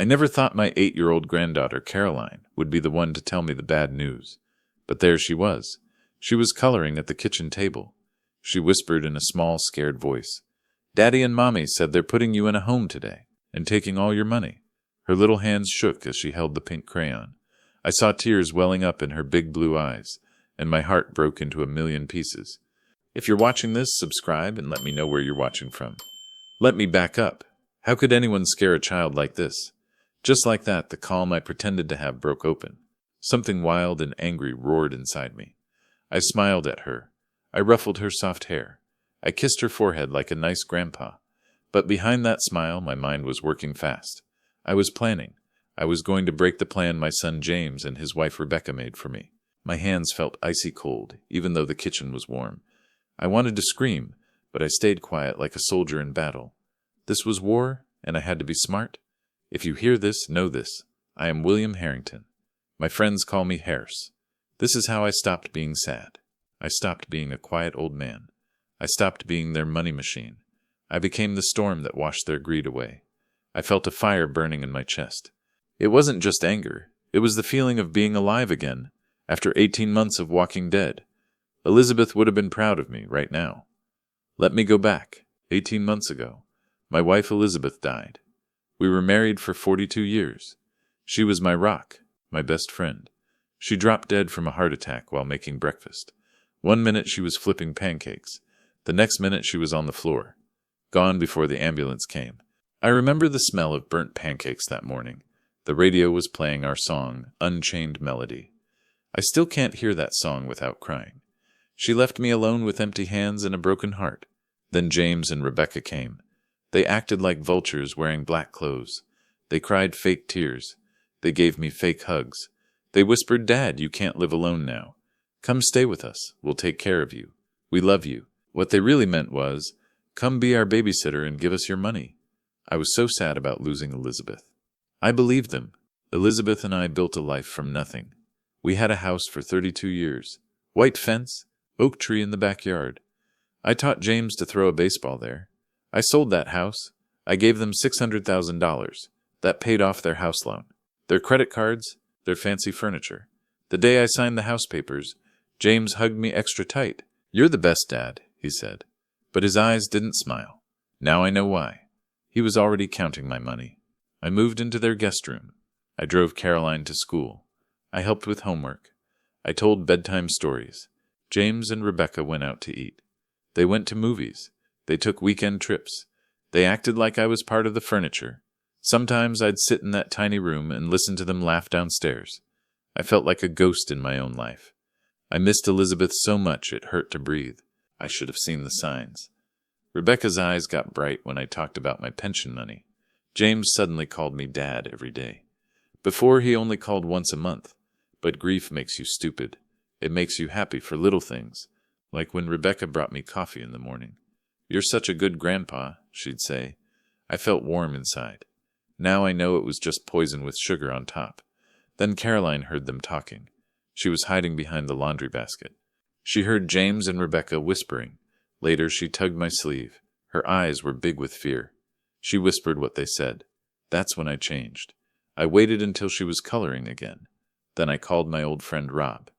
I never thought my 8-year-old granddaughter, Caroline, would be the one to tell me the bad news. But there she was. She was coloring at the kitchen table. She whispered in a small, scared voice, "Daddy and Mommy said they're putting you in a home today and taking all your money." Her little hands shook as she held the pink crayon. I saw tears welling up in her big blue eyes, and my heart broke into a million pieces. If you're watching this, subscribe and let me know where you're watching from. Let me back up. How could anyone scare a child like this? Just like that, the calm I pretended to have broke open. Something wild and angry roared inside me. I smiled at her. I ruffled her soft hair. I kissed her forehead like a nice grandpa. But behind that smile, my mind was working fast. I was planning. I was going to break the plan my son James and his wife Rebecca made for me. My hands felt icy cold, even though the kitchen was warm. I wanted to scream, but I stayed quiet like a soldier in battle. This was war, and I had to be smart. If you hear this, know this. I am William Harrington. My friends call me Harris. This is how I stopped being sad. I stopped being a quiet old man. I stopped being their money machine. I became the storm that washed their greed away. I felt a fire burning in my chest. It wasn't just anger. It was the feeling of being alive again, after 18 months of walking dead. Elizabeth would have been proud of me right now. Let me go back. 18 months ago, my wife Elizabeth died. We were married for 42 years. She was my rock, my best friend. She dropped dead from a heart attack while making breakfast. One minute she was flipping pancakes. The next minute she was on the floor, gone before the ambulance came. I remember the smell of burnt pancakes that morning. The radio was playing our song, Unchained Melody. I still can't hear that song without crying. She left me alone with empty hands and a broken heart. Then James and Rebecca came. They acted like vultures wearing black clothes. They cried fake tears. They gave me fake hugs. They whispered, "Dad, you can't live alone now. Come stay with us. We'll take care of you. We love you." What they really meant was, "Come be our babysitter and give us your money." I was so sad about losing Elizabeth. I believed them. Elizabeth and I built a life from nothing. We had a house for 32 years. White fence, oak tree in the backyard. I taught James to throw a baseball there. I sold that house. I gave them $600,000. That paid off their house loan, their credit cards, their fancy furniture. The day I signed the house papers, James hugged me extra tight. "You're the best, Dad," he said. But his eyes didn't smile. Now I know why. He was already counting my money. I moved into their guest room. I drove Caroline to school. I helped with homework. I told bedtime stories. James and Rebecca went out to eat. They went to movies. They took weekend trips. They acted like I was part of the furniture. Sometimes I'd sit in that tiny room and listen to them laugh downstairs. I felt like a ghost in my own life. I missed Elizabeth so much it hurt to breathe. I should have seen the signs. Rebecca's eyes got bright when I talked about my pension money. James suddenly called me Dad every day. Before, he only called once a month. But grief makes you stupid. It makes you happy for little things, like when Rebecca brought me coffee in the morning. "You're such a good grandpa," she'd say. I felt warm inside. Now I know it was just poison with sugar on top. Then Caroline heard them talking. She was hiding behind the laundry basket. She heard James and Rebecca whispering. Later she tugged my sleeve. Her eyes were big with fear. She whispered what they said. That's when I changed. I waited until she was coloring again. Then I called my old friend Rob.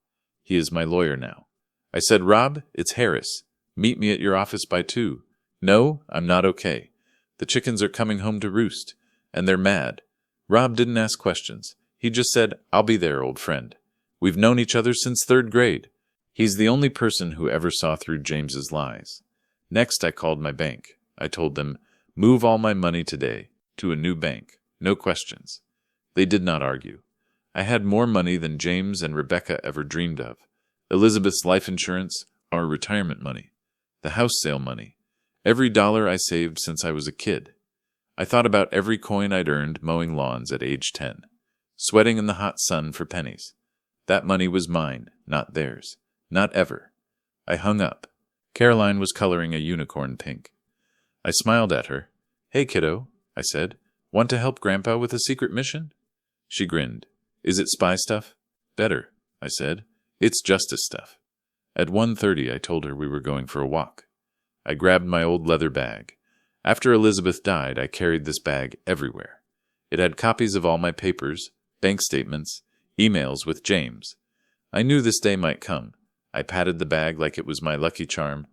He is my lawyer now. I said, "Rob, it's Harris. Meet me at your office by 2. No, I'm not okay. The chickens are coming home to roost, and they're mad." Rob didn't ask questions. He just said, "I'll be there, old friend. We've known each other since 3rd grade. He's the only person who ever saw through James's lies. Next, I called my bank. I told them, "Move all my money today to a new bank. No questions." They did not argue. I had more money than James and Rebecca ever dreamed of. Elizabeth's life insurance, our retirement money, the house sale money, every dollar I saved since I was a kid. I thought about every coin I'd earned mowing lawns at age 10, sweating in the hot sun for pennies. That money was mine, not theirs. Not ever. I hung up. Caroline was coloring a unicorn pink. I smiled at her. "Hey, kiddo," I said. "Want to help Grandpa with a secret mission?" She grinned. "Is it spy stuff?" "Better," I said. "It's justice stuff." At 1:30, I told her we were going for a walk. I grabbed my old leather bag. After Elizabeth died, I carried this bag everywhere. It had copies of all my papers, bank statements, emails with James. I knew this day might come. I patted the bag like it was my lucky charm.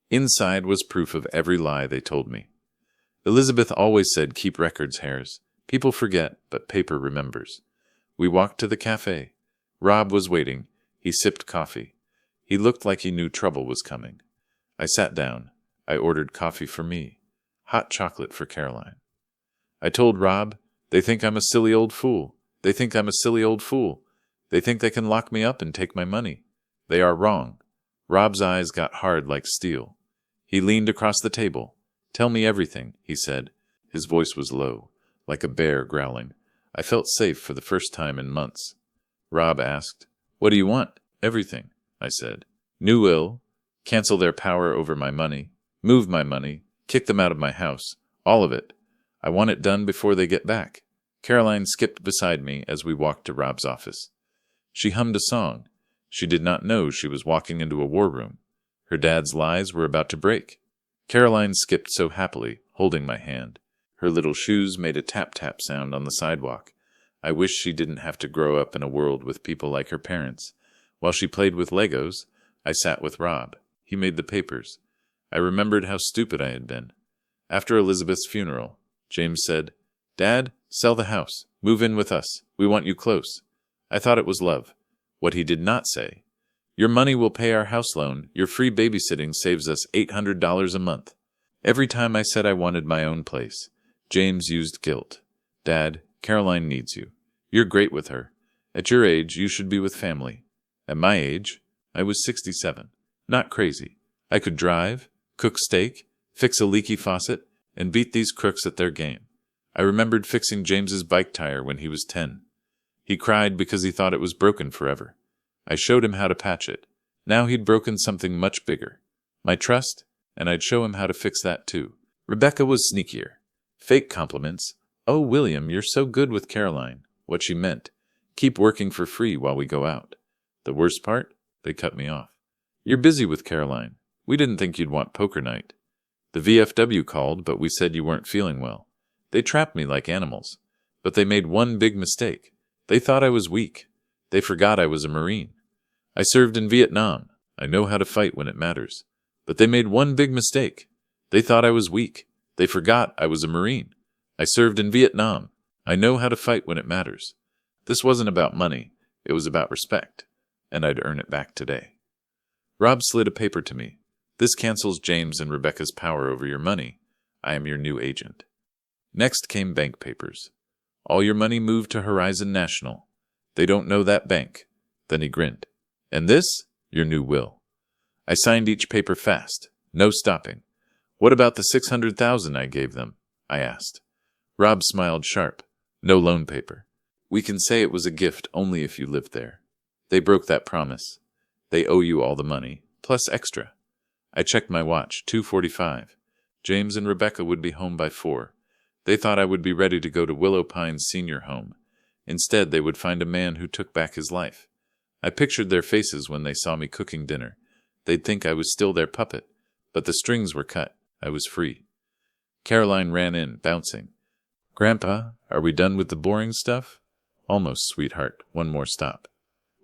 Inside was proof of every lie they told me. Elizabeth always said, "Keep records, Hares. People forget, but paper remembers." We walked to the cafe. Rob was waiting. He sipped coffee. He looked like he knew trouble was coming. I sat down. I ordered coffee for me. Hot chocolate for Caroline. I told Rob, "They think I'm a silly old fool. They think I'm a silly old fool. They think they can lock me up and take my money. They are wrong." Rob's eyes got hard like steel. He leaned across the table. "Tell me everything," he said. His voice was low, like a bear growling. I felt safe for the first time in months. Rob asked, "What do you want?" "Everything," I said. "New will, cancel their power over my money, move my money, kick them out of my house, all of it. I want it done before they get back." Caroline skipped beside me as we walked to Rob's office. She hummed a song. She did not know she was walking into a war room. Her dad's lies were about to break. Caroline skipped so happily, holding my hand. Her little shoes made a tap-tap sound on the sidewalk. I wish she didn't have to grow up in a world with people like her parents. While she played with Legos, I sat with Rob. He made the papers. I remembered how stupid I had been. After Elizabeth's funeral, James said, "Dad, sell the house. Move in with us. We want you close." I thought it was love. What he did not say, "Your money will pay our house loan. Your free babysitting saves us $800 a month." Every time I said I wanted my own place, James used guilt. "Dad, Caroline needs you. You're great with her. At your age, you should be with family." At my age, I was 67. Not crazy. I could drive, cook steak, fix a leaky faucet, and beat these crooks at their game. I remembered fixing James's bike tire when he was 10. He cried because he thought it was broken forever. I showed him how to patch it. Now he'd broken something much bigger. My trust, and I'd show him how to fix that too. Rebecca was sneakier. Fake compliments. "Oh, William, you're so good with Caroline." What she meant, "Keep working for free while we go out." The worst part? They cut me off. "You're busy with Caroline. We didn't think you'd want poker night." The VFW called, but we said you weren't feeling well. They trapped me like animals. But they made one big mistake. They thought I was weak. They forgot I was a Marine. I served in Vietnam. I know how to fight when it matters. But they made one big mistake. They thought I was weak. They forgot I was a Marine. I served in Vietnam. I know how to fight when it matters. This wasn't about money. It was about respect. And I'd earn it back today. Rob slid a paper to me. "This cancels James and Rebecca's power over your money. I am your new agent." Next came bank papers. "All your money moved to Horizon National. They don't know that bank." Then he grinned. "And this? Your new will." I signed each paper fast. No stopping. "What about the $600,000 I gave them?" I asked. Rob smiled sharp. "No loan paper. We can say it was a gift only if you lived there. They broke that promise. They owe you all the money, plus extra." I checked my watch, 2:45. James and Rebecca would be home by 4. They thought I would be ready to go to Willow Pines Senior Home. Instead, they would find a man who took back his life. I pictured their faces when they saw me cooking dinner. They'd think I was still their puppet, but the strings were cut. I was free. Caroline ran in, bouncing. "Grandpa, are we done with the boring stuff?" "Almost, sweetheart. One more stop."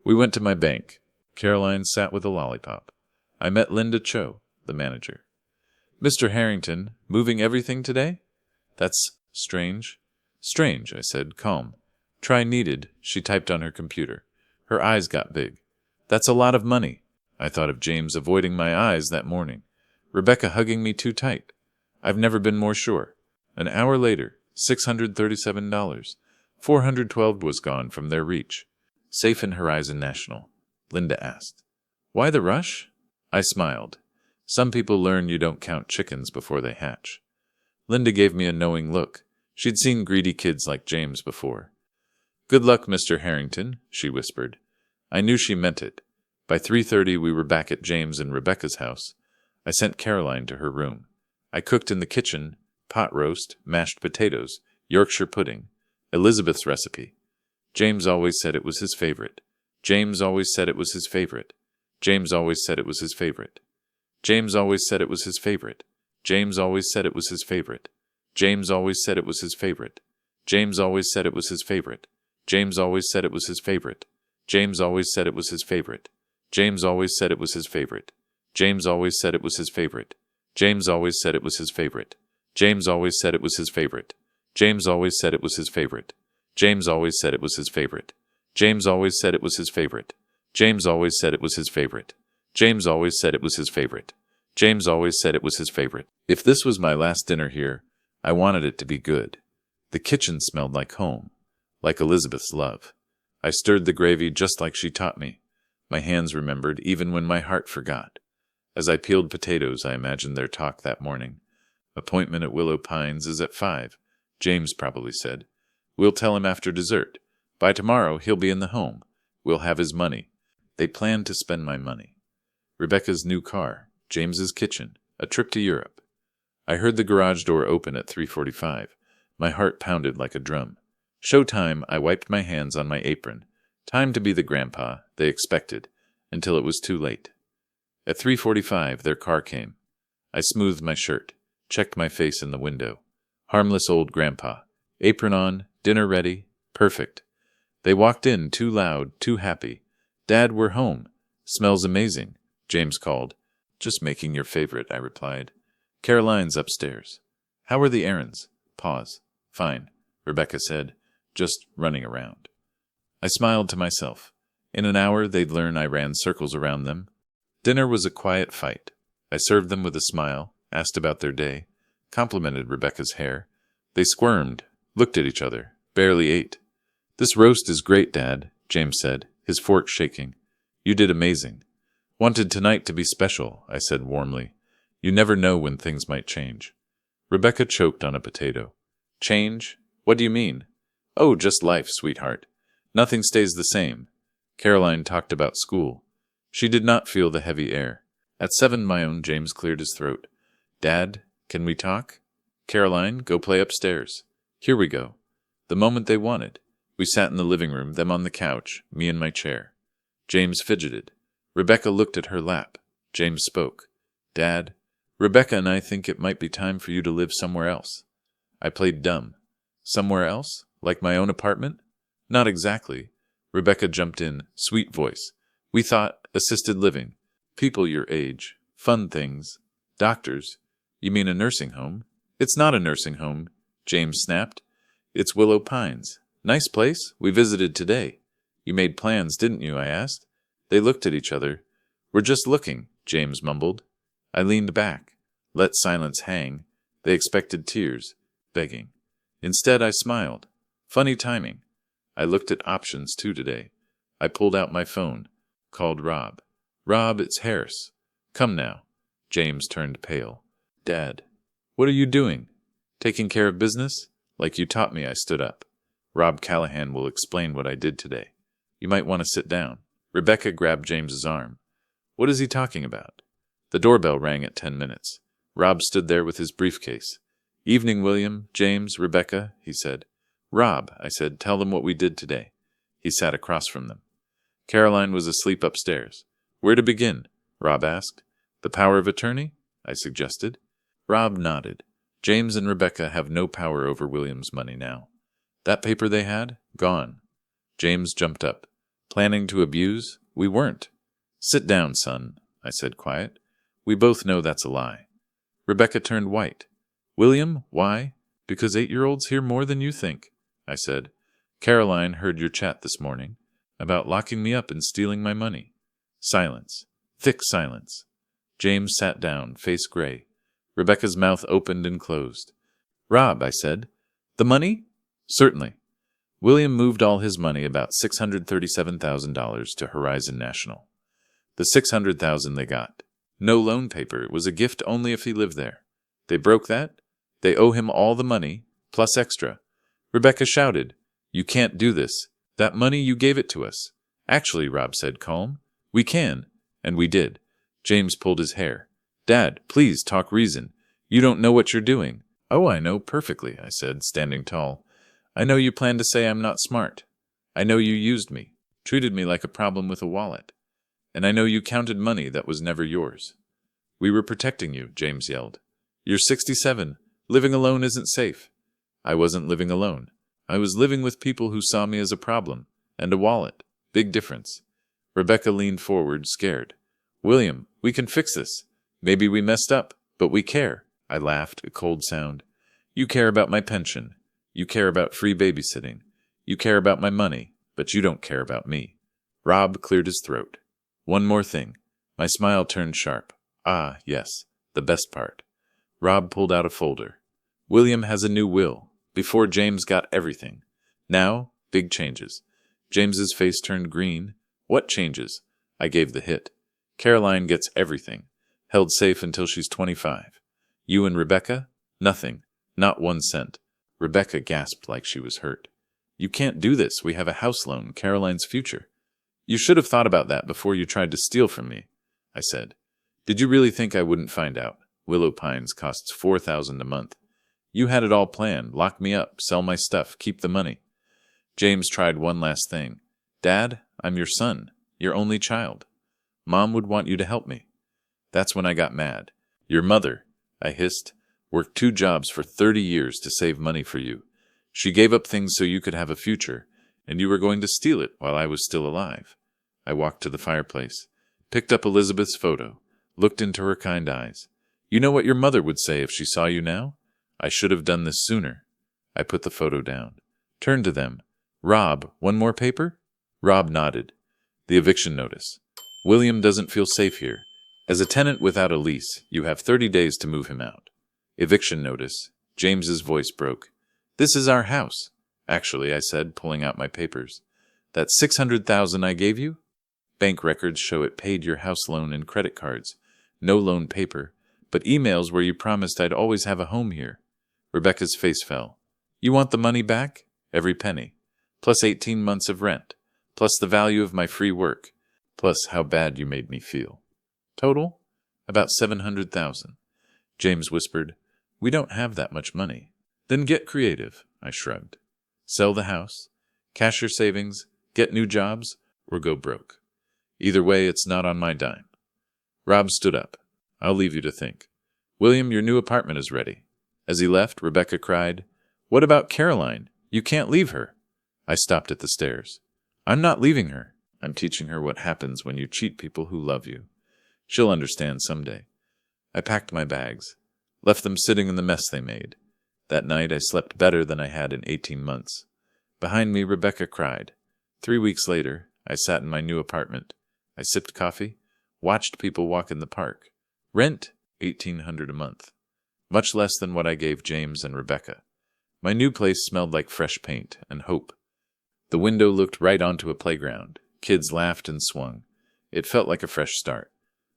We went to my bank. Caroline sat with a lollipop. I met Linda Cho, the manager. "Mr. Harrington, moving everything today?" "That's strange." "Strange," I said, calm. "Try needed," she typed on her computer. Her eyes got big. "That's a lot of money." I thought of James avoiding my eyes that morning. Rebecca hugging me too tight. I've never been more sure. An hour later, $637. 412 was gone from their reach. "Safe in Horizon National?" Linda asked. "Why the rush?" I smiled. Some people learn you don't count chickens before they hatch. Linda gave me a knowing look. She'd seen greedy kids like James before. "Good luck, Mr. Harrington," she whispered. I knew she meant it. By 3:30 we were back at James and Rebecca's house. I sent Caroline to her room. I cooked in the kitchen, pot roast, mashed potatoes, Yorkshire pudding, Elizabeth's recipe. James always said it was his favorite. James always said it was his favorite. James always said it was his favorite. James always said it was his favorite. James always said it was his favorite. James always said it was his favorite. James always said it was his favorite. James always said it was his favorite. James always said it was his favorite. James always said it was his favorite. James always said it was his favorite. James always said it was his favorite. James always said it was his favorite. James always said it was his favorite. James always said it was his favorite. James always said it was his favorite. James always said it was his favorite. James always said it was his favorite. James always said it was his favorite. If this was my last dinner here, I wanted it to be good. The kitchen smelled like home, like Elizabeth's love. I stirred the gravy just like she taught me. My hands remembered, even when my heart forgot. As I peeled potatoes, I imagined their talk that morning. Appointment at Willow Pines is at 5, James probably said. We'll tell him after dessert. By tomorrow, he'll be in the home. We'll have his money. They planned to spend my money. Rebecca's new car, James's kitchen, a trip to Europe. I heard the garage door open at 3:45. My heart pounded like a drum. Showtime, I wiped my hands on my apron. Time to be the grandpa they expected, until it was too late. At 3:45, their car came. I smoothed my shirt, checked my face in the window. Harmless old grandpa. Apron on, dinner ready, perfect. They walked in, too loud, too happy. Dad, we're home. Smells amazing, James called. Just making your favorite, I replied. Caroline's upstairs. How are the errands? Pause. Fine, Rebecca said. Just running around. I smiled to myself. In an hour, they'd learn I ran circles around them. Dinner was a quiet fight. I served them with a smile, asked about their day, complimented Rebecca's hair. They squirmed, looked at each other, barely ate. This roast is great, Dad, James said, his fork shaking. You did amazing. Wanted tonight to be special, I said warmly. You never know when things might change. Rebecca choked on a potato. Change? What do you mean? Oh, just life, sweetheart. Nothing stays the same. Caroline talked about school. She did not feel the heavy air. At 7, my own James cleared his throat. Dad, can we talk? Caroline, go play upstairs. Here we go. The moment they wanted. We sat in the living room, them on the couch, me in my chair. James fidgeted. Rebecca looked at her lap. James spoke. Dad, Rebecca and I think it might be time for you to live somewhere else. I played dumb. Somewhere else? Like my own apartment? Not exactly. Rebecca jumped in, sweet voice. We thought assisted living. People your age. Fun things. Doctors. You mean a nursing home? It's not a nursing home, James snapped. It's Willow Pines. Nice place. We visited today. You made plans, didn't you? I asked. They looked at each other. We're just looking, James mumbled. I leaned back, let silence hang. They expected tears, begging. Instead, I smiled. Funny timing. I looked at options too today. I pulled out my phone, called Rob. Rob, it's Harris. Come now. James turned pale. Dad, what are you doing? Taking care of business? Like you taught me, I stood up. Rob Callahan will explain what I did today. You might want to sit down. Rebecca grabbed James's arm. What is he talking about? The doorbell rang at 10 minutes. Rob stood there with his briefcase. Evening, William, James, Rebecca, he said. Rob, I said, tell them what we did today. He sat across from them. Caroline was asleep upstairs. Where to begin? Rob asked. The power of attorney? I suggested. Rob nodded. James and Rebecca have no power over William's money now. That paper they had? Gone. James jumped up. Planning to abuse? We weren't. Sit down, son, I said quiet. We both know that's a lie. Rebecca turned white. William, why? Because 8-year-olds hear more than you think, I said. Caroline heard your chat this morning about locking me up and stealing my money. Silence. Thick silence. James sat down, face gray. Rebecca's mouth opened and closed. Rob, I said. The money? Certainly. William moved all his money, about $637,000, to Horizon National. The $600,000 they got. No loan paper. It was a gift only if he lived there. They broke that. They owe him all the money, plus extra. Rebecca shouted, You can't do this. That money, you gave it to us. Actually, Rob said, calm. We can. And we did. James pulled his hair. Dad, please talk reason. You don't know what you're doing. Oh, I know perfectly, I said, standing tall. I know you plan to say I'm not smart. I know you used me, treated me like a problem with a wallet. And I know you counted money that was never yours. We were protecting you, James yelled. You're 67. Living alone isn't safe. I wasn't living alone. I was living with people who saw me as a problem. And a wallet. Big difference. Rebecca leaned forward, scared. William, we can fix this. Maybe we messed up, but we care. I laughed, a cold sound. You care about my pension. You care about free babysitting. You care about my money, but you don't care about me. Rob cleared his throat. One more thing. My smile turned sharp. Ah, yes, the best part. Rob pulled out a folder. William has a new will. Before James got everything. Now, big changes. James's face turned green. What changes? I gave the hit. Caroline gets everything. Held safe until she's 25. You and Rebecca? Nothing. Not 1 cent. Rebecca gasped like she was hurt. You can't do this. We have a house loan, Caroline's future. You should have thought about that before you tried to steal from me, I said. Did you really think I wouldn't find out? Willow Pines costs $4,000 a month. You had it all planned. Lock me up, sell my stuff, keep the money. James tried one last thing. Dad, I'm your son, your only child. Mom would want you to help me. That's when I got mad. Your mother, I hissed, worked 2 jobs for 30 years to save money for you. She gave up things so you could have a future, and you were going to steal it while I was still alive. I walked to the fireplace, picked up Elizabeth's photo, looked into her kind eyes. You know what your mother would say if she saw you now? I should have done this sooner. I put the photo down, turned to them. Rob, one more paper? Rob nodded. The eviction notice. William doesn't feel safe here. As a tenant without a lease, you have 30 days to move him out. Eviction notice. James's voice broke. This is our house. Actually, I said, pulling out my papers. That $600,000 I gave you? Bank records show it paid your house loan and credit cards. No loan paper, but emails where you promised I'd always have a home here. Rebecca's face fell. You want the money back? Every penny. Plus 18 months of rent. Plus the value of my free work. Plus how bad you made me feel. Total? About $700,000. James whispered, We don't have that much money. Then get creative, I shrugged. Sell the house, cash your savings, get new jobs, or go broke. Either way, it's not on my dime. Rob stood up. I'll leave you to think. William, your new apartment is ready. As he left, Rebecca cried, What about Caroline? You can't leave her. I stopped at the stairs. I'm not leaving her. I'm teaching her what happens when you cheat people who love you. She'll understand someday. I packed my bags, left them sitting in the mess they made. That night I slept better than I had in 18 months. Behind me, Rebecca cried. 3 weeks later, I sat in my new apartment. I sipped coffee, watched people walk in the park. Rent, $1,800 a month. Much less than what I gave James and Rebecca. My new place smelled like fresh paint and hope. The window looked right onto a playground. Kids laughed and swung. It felt like a fresh start.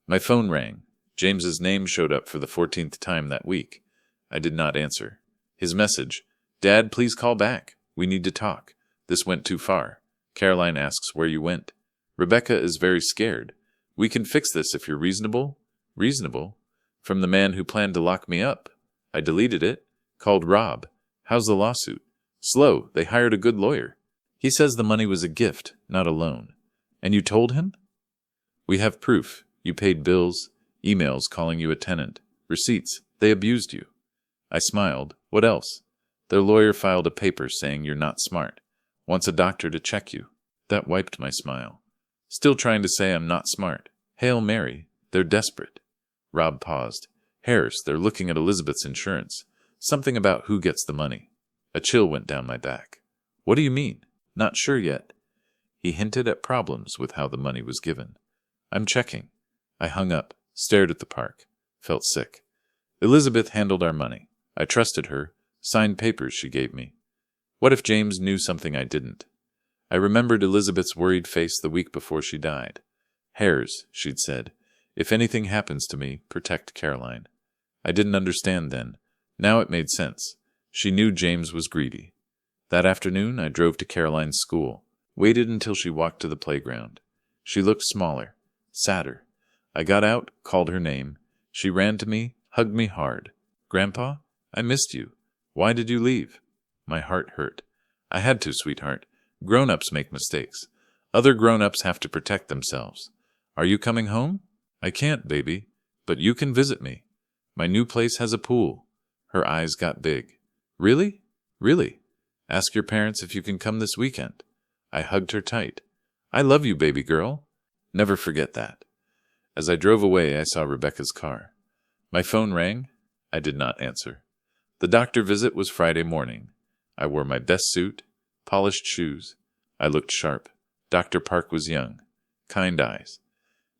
My phone rang. James's name showed up for the 14th time that week. I did not answer. His message, Dad, please call back. We need to talk. This went too far. Caroline asks where you went. Rebecca is very scared. We can fix this if you're reasonable. Reasonable? From the man who planned to lock me up. I deleted it. Called Rob. How's the lawsuit? Slow. They hired a good lawyer. He says the money was a gift, not a loan. And you told him? We have proof. You paid bills, emails calling you a tenant, receipts. They abused you. I smiled. What else? Their lawyer filed a paper saying you're not smart. Wants a doctor to check you. That wiped my smile. Still trying to say I'm not smart. Hail Mary. They're desperate. Rob paused. Harris, they're looking at Elizabeth's insurance. Something about who gets the money. A chill went down my back. What do you mean? Not sure yet. He hinted at problems with how the money was given. I'm checking. I hung up, stared at the park, felt sick. Elizabeth handled our money. I trusted her, signed papers she gave me. What if James knew something I didn't? I remembered Elizabeth's worried face the week before she died. Hares, she'd said. If anything happens to me, protect Caroline. I didn't understand then. Now it made sense. She knew James was greedy. That afternoon, I drove to Caroline's school, waited until she walked to the playground. She looked smaller, sadder. I got out, called her name. She ran to me, hugged me hard. Grandpa, I missed you. Why did you leave? My heart hurt. I had to, sweetheart. Grown-ups make mistakes. Other grown-ups have to protect themselves. Are you coming home? I can't, baby, but you can visit me. My new place has a pool. Her eyes got big. Really? Really? Ask your parents if you can come this weekend." I hugged her tight. "I love you, baby girl. Never forget that." As I drove away, I saw Rebecca's car. My phone rang. I did not answer. The doctor visit was Friday morning. I wore my best suit, polished shoes. I looked sharp. Dr. Park was young. Kind eyes.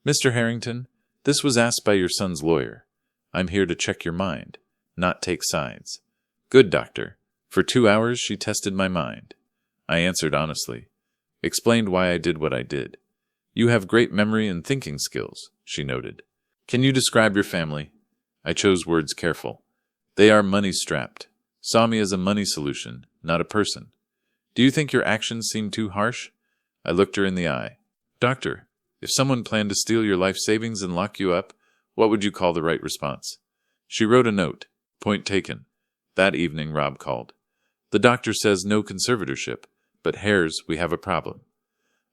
"Mr. Harrington, this was asked by your son's lawyer. I'm here to check your mind, not take sides." "Good, doctor." For 2 hours she tested my mind. I answered honestly. Explained why I did what I did. "You have great memory and thinking skills," she noted. "Can you describe your family?" I chose words careful. "They are money-strapped. Saw me as a money solution, not a person." "Do you think your actions seem too harsh?" I looked her in the eye. "Doctor, if someone planned to steal your life savings and lock you up, what would you call the right response?" She wrote a note. Point taken. That evening Rob called. "The doctor says no conservatorship, but Hares, we have a problem."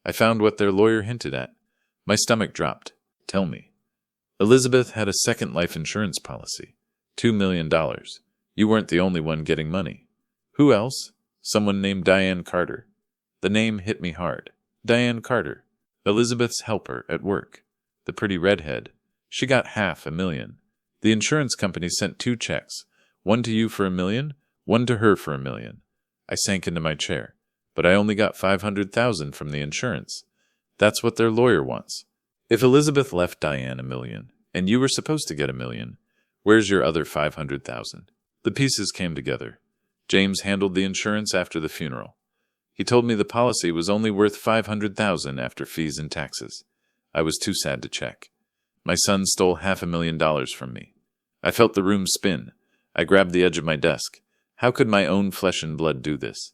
I found what their lawyer hinted at. My stomach dropped. "Tell me." "Elizabeth had a second life insurance policy. $2 million. You weren't the only one getting money." "Who else?" "Someone named Diane Carter." The name hit me hard. Diane Carter. Elizabeth's helper at work. The pretty redhead. She got $500,000. The insurance company sent 2 checks. One to you for $1 million, one to her for $1 million. I sank into my chair. But I only got $500,000 from the insurance. That's what their lawyer wants. If Elizabeth left Diane $1 million, and you were supposed to get $1 million, where's your other $500,000? The pieces came together. James handled the insurance after the funeral. He told me the policy was only worth $500,000 after fees and taxes. I was too sad to check. My son stole $500,000 from me. I felt the room spin. I grabbed the edge of my desk. How could my own flesh and blood do this?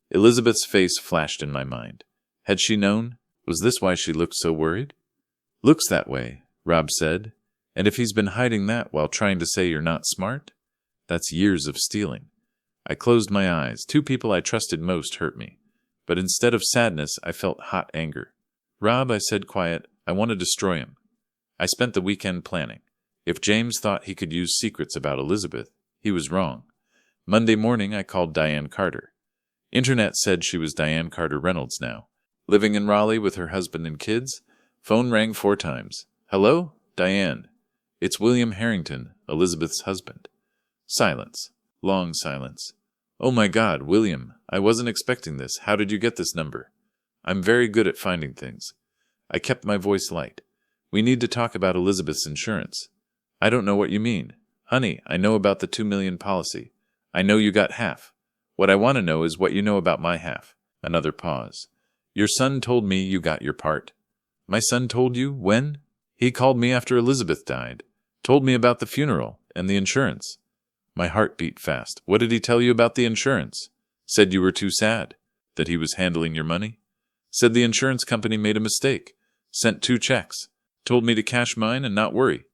Elizabeth's face flashed in my mind. Had she known? Was this why she looked so worried? "Looks that way," Rob said. "And if he's been hiding that while trying to say you're not smart, that's years of stealing." I closed my eyes. 2 people I trusted most hurt me. But instead of sadness, I felt hot anger. "Rob," I said quiet, "I want to destroy him." I spent the weekend planning. If James thought he could use secrets about Elizabeth, he was wrong. Monday morning, I called Diane Carter. Internet said she was Diane Carter Reynolds now. Living in Raleigh with her husband and kids. Phone rang 4 times. "Hello? Diane." "It's William Harrington, Elizabeth's husband." Silence. Long silence. "Oh my God, William, I wasn't expecting this. How did you get this number?" "I'm very good at finding things." I kept my voice light. "We need to talk about Elizabeth's insurance." "I don't know what you mean." "Honey, I know about the $2 million policy. I know you got half. What I want to know is what you know about my half." Another pause. "Your son told me you got your part." "My son told you? When?" "He called me after Elizabeth died. Told me about the funeral and the insurance." My heart beat fast. "What did he tell you about the insurance?" "Said you were too sad." "That he was handling your money?" "Said the insurance company made a mistake. Sent 2 checks. Told me to cash mine and not worry.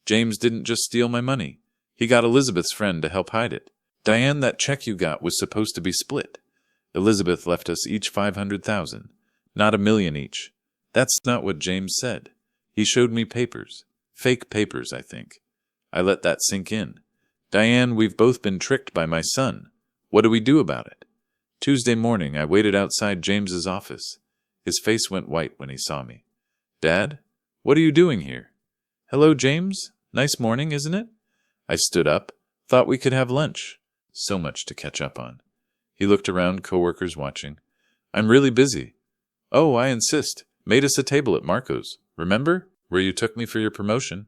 James didn't just steal my money. He got Elizabeth's friend to help hide it. Diane, that check you got was supposed to be split. Elizabeth left us each $500,000, not $1 million each. That's not what James said. He showed me papers. Fake papers, I think. I let that sink in. Diane, we've both been tricked by my son. What do we do about it?" Tuesday morning, I waited outside James's office. His face went white when he saw me. "Dad, what are you doing here?" "Hello, James. Nice morning, isn't it?" I stood up. "Thought we could have lunch." So much to catch up on. He looked around, coworkers watching. "I'm really busy." "Oh, I insist. Made us a table at Marco's. Remember? Where you took me for your promotion."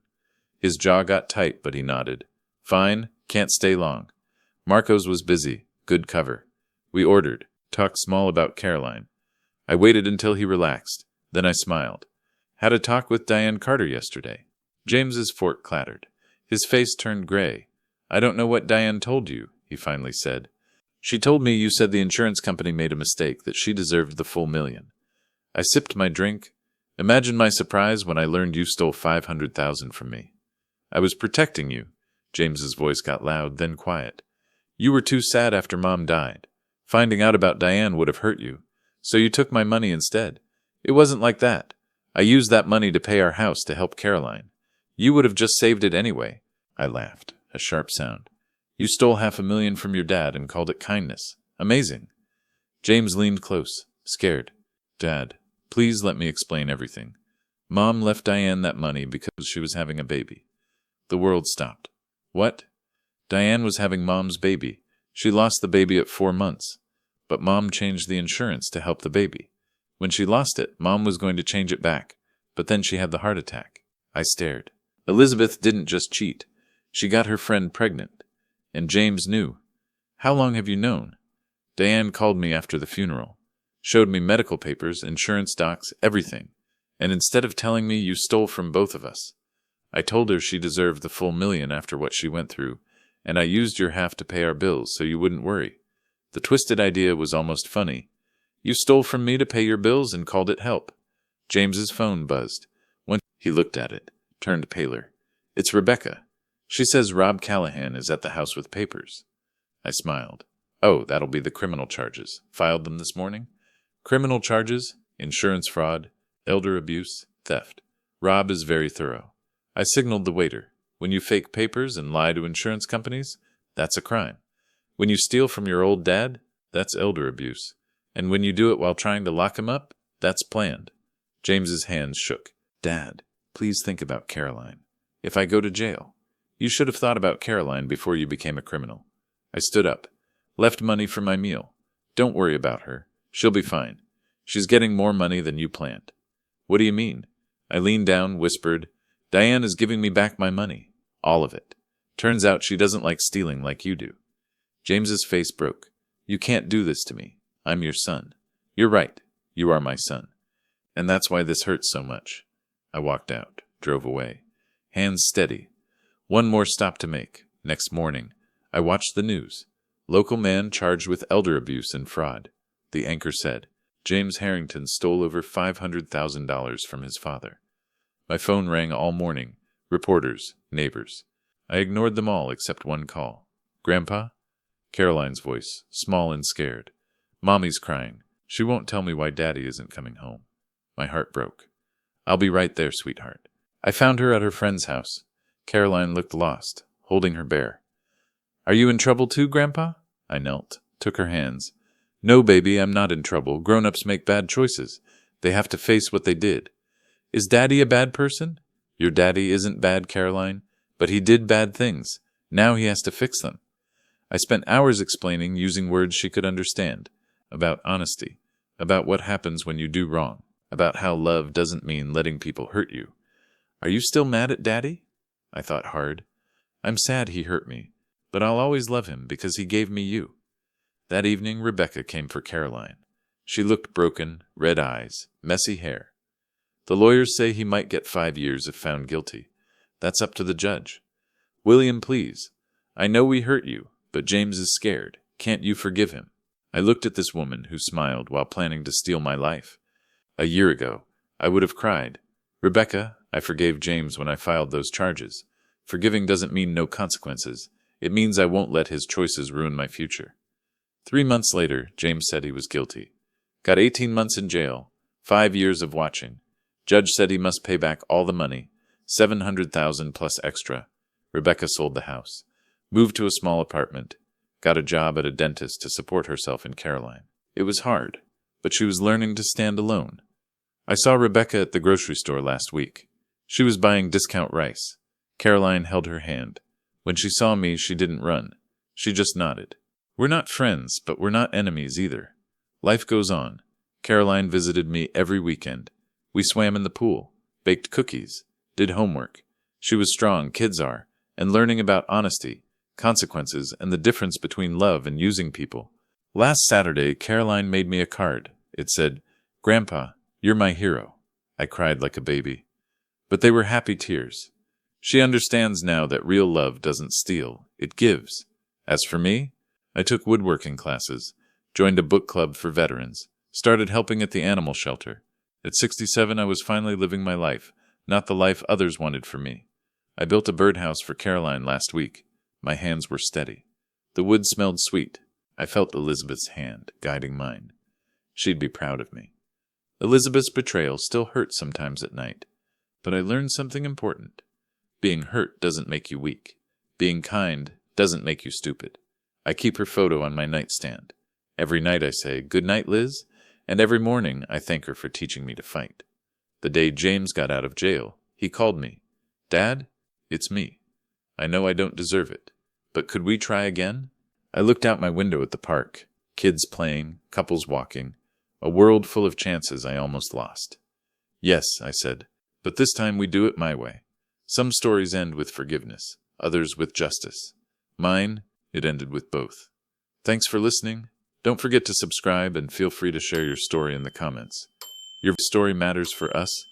His jaw got tight, but he nodded. "Fine. Can't stay long." Marco's was busy. Good cover. We ordered. Talked small about Caroline. I waited until he relaxed. Then I smiled. "Had a talk with Diane Carter yesterday." James's fork clattered. His face turned gray. "I don't know what Diane told you," he finally said. "She told me you said the insurance company made a mistake, that she deserved the full $1 million. I sipped my drink. Imagine my surprise when I learned you stole $500,000 from me. "I was protecting you." James's voice got loud, then quiet. "You were too sad after Mom died. Finding out about Diane would have hurt you. So you took my money instead. It wasn't like that. I used that money to pay our house to help Caroline. You would have just saved it anyway." I laughed. A sharp sound. "You stole $500,000 from your dad and called it kindness. Amazing. James leaned close, scared. Dad, please let me explain everything. Mom left Diane that money because she was having a baby. The world stopped. What? Diane was having Mom's baby. She lost the baby at 4 months. But Mom changed the insurance to help the baby. When she lost it, Mom was going to change it back. But then she had the heart attack. I stared. Elizabeth didn't just cheat. She got her friend pregnant. And James knew. How long have you known? Diane called me after the funeral. Showed me medical papers, insurance docs, everything. And instead of telling me, you stole from both of us. I told her she deserved the full $1 million after what she went through, and I used your half to pay our bills so you wouldn't worry. The twisted idea was almost funny. You stole from me to pay your bills and called it help. James's phone buzzed. When he looked at it, turned paler. It's Rebecca. She says Rob Callahan is at the house with papers. I smiled. Oh, that'll be the criminal charges. Filed them this morning? Criminal charges, insurance fraud, elder abuse, theft. Rob is very thorough. I signaled the waiter. When you fake papers and lie to insurance companies, that's a crime. When you steal from your old dad, that's elder abuse. And when you do it while trying to lock him up, that's planned. James's hands shook. Dad, please think about Caroline. If I go to jail, you should have thought about Caroline before you became a criminal. I stood up. Left money for my meal. Don't worry about her. She'll be fine. She's getting more money than you planned. What do you mean? I leaned down, whispered, Diane is giving me back my money. All of it. Turns out she doesn't like stealing like you do. James's face broke. You can't do this to me. I'm your son. You're right. You are my son. And that's why this hurts so much. I walked out, drove away. Hands steady. One more stop to make. Next morning, I watched the news. Local man charged with elder abuse and fraud. The anchor said, James Harrington stole over $500,000 from his father. My phone rang all morning. Reporters, neighbors. I ignored them all except one call. Grandpa? Caroline's voice, small and scared. Mommy's crying. She won't tell me why Daddy isn't coming home. My heart broke. I'll be right there, sweetheart. I found her at her friend's house. Caroline looked lost, holding her bear. Are you in trouble too, Grandpa? I knelt, took her hands. No, baby, I'm not in trouble. Grown-ups make bad choices. They have to face what they did. Is Daddy a bad person? Your daddy isn't bad, Caroline, but he did bad things. Now he has to fix them. I spent hours explaining, using words she could understand, about honesty, about what happens when you do wrong, about how love doesn't mean letting people hurt you. Are you still mad at Daddy? I thought hard. I'm sad he hurt me, but I'll always love him because he gave me you. That evening, Rebecca came for Caroline. She looked broken, red eyes, messy hair. The lawyers say he might get 5 years if found guilty. That's up to the judge. William, please. I know we hurt you, but James is scared. Can't you forgive him? I looked at this woman who smiled while planning to steal my life. A year ago, I would have cried. Rebecca, I forgave James when I filed those charges. Forgiving doesn't mean no consequences. It means I won't let his choices ruin my future. 3 months later, James said he was guilty. Got 18 months in jail, 5 years of watching. Judge said he must pay back all the money, $700,000 plus extra. Rebecca sold the house, moved to a small apartment, got a job at a dentist to support herself in Caroline. It was hard, but she was learning to stand alone. I saw Rebecca at the grocery store last week. She was buying discount rice. Caroline held her hand. When she saw me, she didn't run. She just nodded. We're not friends, but we're not enemies either. Life goes on. Caroline visited me every weekend. We swam in the pool, baked cookies, did homework. She was strong, kids are, and learning about honesty, consequences, and the difference between love and using people. Last Saturday, Caroline made me a card. It said, Grandpa, you're my hero. I cried like a baby. But they were happy tears. She understands now that real love doesn't steal, it gives. As for me, I took woodworking classes, joined a book club for veterans, started helping at the animal shelter. At 67, I was finally living my life, not the life others wanted for me. I built a birdhouse for Caroline last week. My hands were steady. The wood smelled sweet. I felt Elizabeth's hand guiding mine. She'd be proud of me. Elizabeth's betrayal still hurts sometimes at night, but I learned something important. Being hurt doesn't make you weak. Being kind doesn't make you stupid. I keep her photo on my nightstand. Every night I say, "Good night, Liz," and every morning I thank her for teaching me to fight. The day James got out of jail, he called me. "Dad, it's me. I know I don't deserve it, but could we try again?" I looked out my window at the park. Kids playing, couples walking, a world full of chances I almost lost. "Yes," I said, "but this time we do it my way. Some stories end with forgiveness, others with justice. Mine, it ended with both." Thanks for listening. Don't forget to subscribe and feel free to share your story in the comments. Your story matters for us,